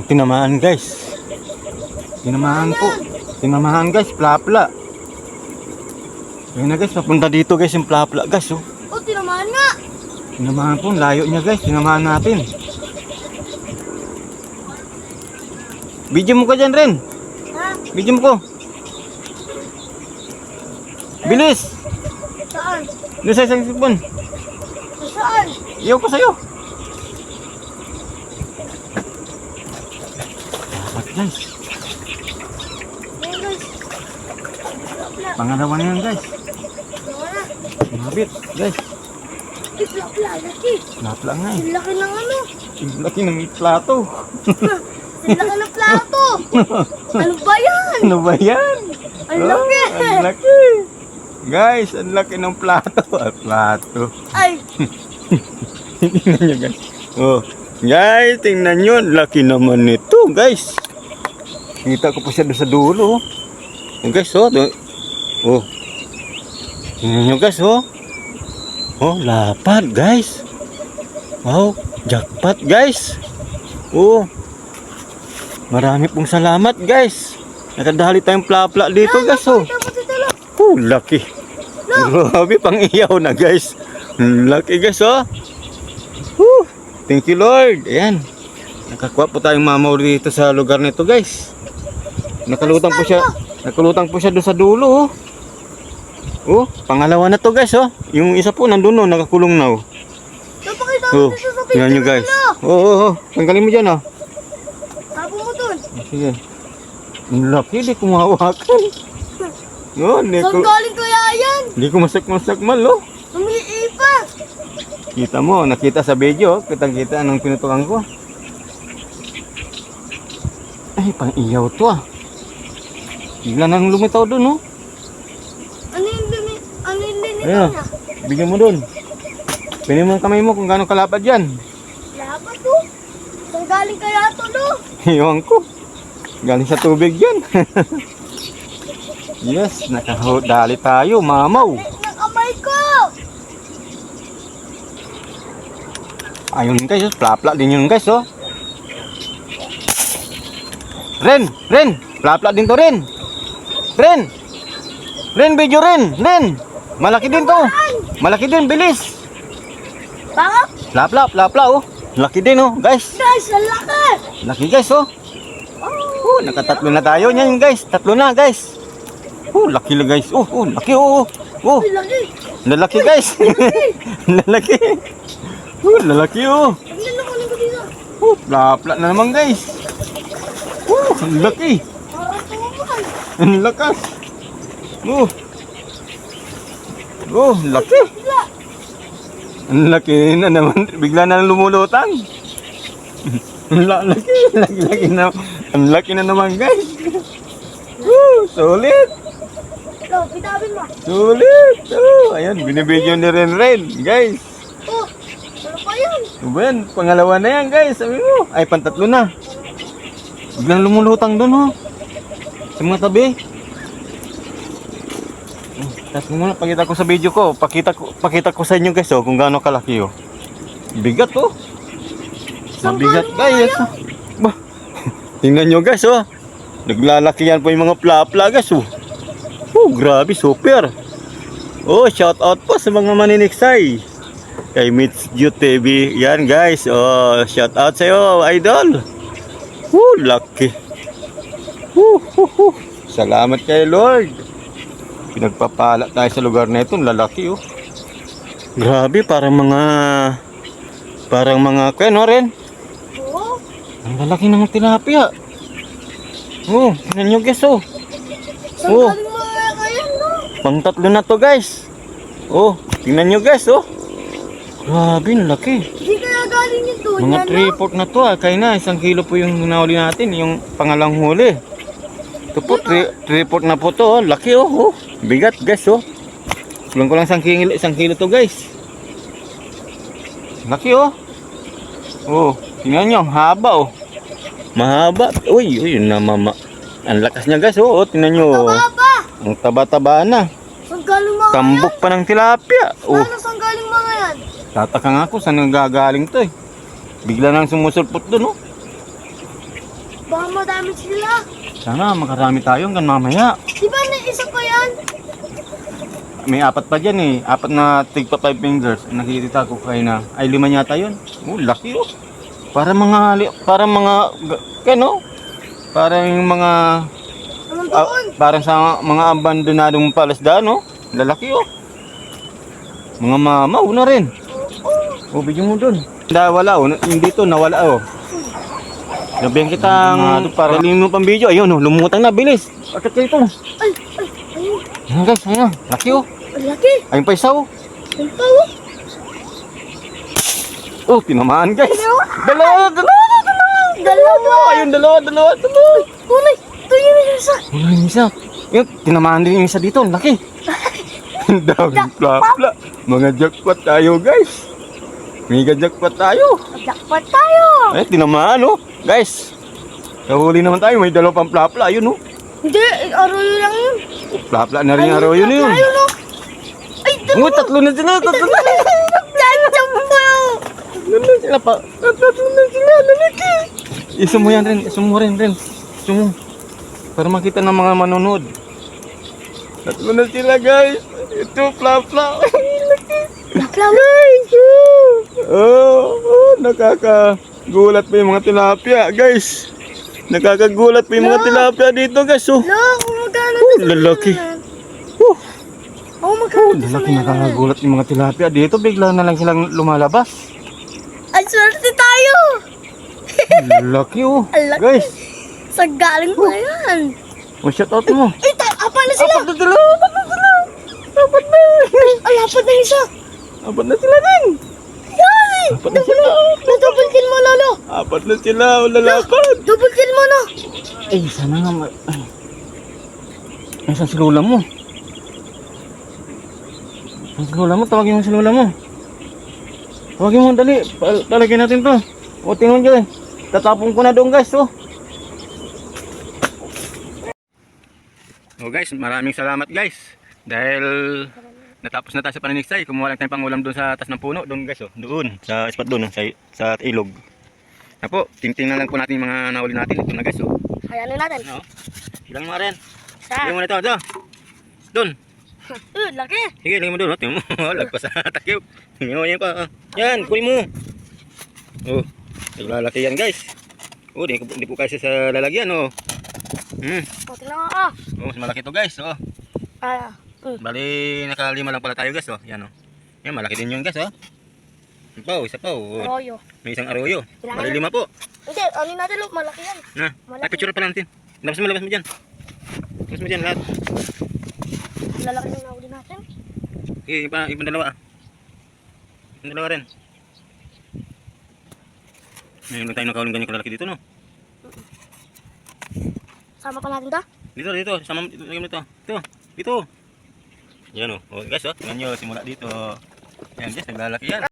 tinamaan guys. Tinamaan po. Tinamaan guys, plapla. Ayun na guys, papunta dito guys yung plapla guys. Oh, Oh, tinamaan nga. tinamaan po, layo niya guys, tinamaan natin. Video mo ka dyan Ren. Ha? Video mo ko. Bilis. Saan? Doon sa isang sipon. Saan? Iyaw ko sa'yo. Dapat guys. Ayan guys. Pangalawa na yan guys. Tawa na. Mabit guys. Plapla, laki. Plapla nga eh. Ang laki ng ano. Ang laki ng plato. Ang laki ng plato. Ano ba yan? Ano ba yan? Ang laki. Oh, ang laki. Guys, ang laki ng plato. Plato. Ay, Tingnan nyo guys. Oh, guys, tingnan nyo. Ang laki naman nito guys. Kita ko pa siya doon sa dulo. Oh, guys, oh. Oh. Tingnan nyo guys, oh. Oh, lapad guys. Wow, jackpot guys. Oh. Marami pong salamat guys. Nakadali tayong plapla dito guys, oh. dapat ito lang. Oh, laki. Grabe, pang iyaw na guys. Laki guys, oh. Woo. Thank you Lord. Ayan. Nakakuha po tayong mamaw dito sa lugar nito guys. Nakalutang po siya. Nakalutang po siya doon sa dulo, oh. Oh, pangalawa na to guys, oh. Yung isa po nandun, oh, nakakulong na, oh. Napakita Oh, mo dito sa tingnan nyo picture guys. nila. Oh, oh, oh. Tanggalin mo dyan, oh. Tapo mo dun. Sige. Ang laki, di ko mahawakan. Oh, Saan galing kaya yan? di ko masak-masakmal, oh. Umiipas. Kita mo, nakita sa video, kitang-kita anong pinutukan ko. Ay, pang iyaw to, ah. Bigla nang lumitaw dun, oh. Ano yung linito Ayun, niya? bigyan mo dun. Pinin mo ang kamay mo kung gaano kalapad yan. Lapat to. Saan galing kaya to, no? Iwan ko. Galing sa tubig yan. Yes, nakadali tayo, mamaw. Ng kamay ko. Ayun guys, plapla din yun guys, oh. Ren, plapla din to Ren. Ren, video Ren. Malaki din to. Malaki din, bilis. Bakit? Plapla, oh. Laki din, oh, guys. Guys, ang laki. Laki guys, oh. Oh, nakatatlo na tayo niyan guys. Tatlo na guys. Oh, laki lang guys. Oh, laki, oh. Oh, Ang laki. lalaki guys. Lalaki. Oh, lalaki, oh. Tignan ako lang ko dito. Oh, plapla na naman guys. Oh, ang laki. Parang tumaman. Ang lakas. Oh. Oh, laki. Wala. Ang laki na naman. Bigla na lumulutang. Ang laki na. Ang laki na naman guys. Oh, sulit. Ito, pitapin mo. Sulit. Oh, ayan, binibidyo ni Ren guys. Oh, ano pa yan? Ano ba yan? Pangalawa na yan guys. Sabi mo. Ay, pantatlo na. Biglang lumulutang doon, oh. Sa mga tabi. Tapos muna, pakita ko sa video ko. Pakita ko sa inyo guys, oh, kung gaano kalaki, oh. Bigat, oh. Mabigat guys. Bah. Tingnan nyo guys, oh. Naglalaki yan po yung mga plapla guys, oh. Oh, grabe, super. Oh, shout out po sa mga maniniksay. Kay Mitch Ju TV. Yan guys, oh, shout out sa iyo, idol. Lucky. Salamat kay Lord. Pinagpapala tayo sa lugar na ito, lalaki, oh. Grabe, parang mga kano rin. Oo. Ang lalaki ng tilapia. Oh, tingnan nyo guys, oh. Saan Oh. galing mo kaya no? Pang tatlo na to guys. Oh, tingnan nyo guys, oh. Grabe, ang laki. Hindi kaya galing yung doon Mga yan, no? 3-4 na to, ah. Kaya na, 1 kilo po yung nahuli natin, yung pangalang huli. Ito po, 3-4 na po to, oh. Laki, oh. Bigat guys, oh. Kulang ko lang 1 kilo to guys. Laki, oh. Oh, tingnan nyo, haba, oh. Mahaba. Uy, yun na mama. Ang lakas niya guys, oh. Tingnan nyo, oh. Baba! Ang taba-taba na. Saan galing mga Tambok pa ng tilapia. Oh, Ano, saan galing mga yan? tataka nga ako saan nagagaling to, eh. Bigla nang sumusulpot dun, oh. Baka madami sila. Sana makarami tayo hanggang mamaya. Di ba na isa pa yan? May apat pa dyan eh. Apat na tigpa 5 fingers. Nakikita ko kayo na. Ay, 5 yata yun. Oh, laki oh. Parang mga, ano? Parang yung mga, Anong doon? parang sa mga abandonadong palasdaan oh. Lalaki oh. Mga mamaw na rin. Oo. Oh, bigyan mo dun. Wala oh. Hindi to, nawala oh. Sabihan kitang para mo pang video. Ayun oh, lumutang na. Bilis. Akit kayo ito. Ay, ay, ayun. Ayan guys, ayan. Laki oh. Ang laki. Ayun pa isa oh. Ang tawo. Oh, tinamaan guys. Dalawa. Ayun, dalawa. Tunay. Ito yun yung isa. Wala yung isa. Yun, tinamaan din yung isa dito. Ang laki. Ang daming plapla. Mga jackpot tayo guys. Mega jackpot tayo. Jackpot tayo. Eh, tinamaan oh. Guys, kahuli naman tayo. May dalawa pang plapla. Ayun oh. Hindi, arroyo lang yun. Plapla na rin yung arroyo na yun. Ayun no. Ay, Oh, tatlo na sila. Tatlo na. Jajam po. Tatlo na sila pa. Tatlo na sila. Lalaki. Iso mo yan rin. Iso mo rin. Iso mo. Para makita ng mga manonood. Tatlo na sila guys. Ito, plapla. Naklaw. Guys, nakakagulat pa yung mga tilapia, guys. Nakakagulat pa yung mga tilapia dito, guys. Oh, Look, magkano oh lalaki. Oh, Oh, magkano to sa lalaki may nakakagulat yung mga tilapia dito. Bigla na lang silang lumalabas. Ang swerte tayo. Lalaki, oh. Ang laki. Guys, Sa galing pa yan. oh, shout out mo. Apa na sila. Apat na sila. Apat na. Ay, apat na isa. Apat na sila din. Yay! Apat na sila. Double kill mo, Lolo. Apat na sila. Lalakad. Double kill mo, no. Ay, sana nga ay, saan si lola mo? Saan si lola mo? Tawagin mo si lola mo. Tawagin mo, dali. Talagyan natin to. O, tingnan dyan. Tatapon ko na doon, guys. Oh. Oh, guys. Maraming salamat, guys. Dahil natapos na tayo sa paninigsay. Kumuha lang tayong pangulam doon sa taas ng puno. Doon, guys. Oh. Doon. Sa spot doon. Sa ilog. Na po, tingnan lang po natin yung mga nahuli natin. Ito na, guys. Oh. Hayanin natin. Ano? Ilang mo rin. Sa. Ilang mo na ito. Ito. Doon. Laki. Sige, lagyan mo doon. Tingnan mo. Lagpas sa takip. Tingnan mo yan pa. Yan, kunin mo. Oh, naglalaki yan, guys. Oh, di po kasi sa lalagyan, oh. O, tingnan mo ka. Oh, mas malaki to, guys. Oh. Bali, nakalima lang pala tayo, guys. Oh, yan, oh. Yan, malaki din yun, guys, oh. Isa pa, oh. Arroyo. May isang arroyo. Bali, 5 po. Hindi, ano natin, look, malaki yan. Na, ay, picture pa lang natin. Labas mo dyan. Labas mo dyan, lahat. Lalaki yung nahuli natin. Okay, ibang dalawa, ah. Ibang dalawa rin. Ngayon lang tayo nakauling ganyan kalalaki dito, no? Sama pa natin to? Dito. Sama dito. Dito. Yan, oh. Oh, guys, oh. Tingnan nyo, simula dito. Yan, guys, naglalaki yan.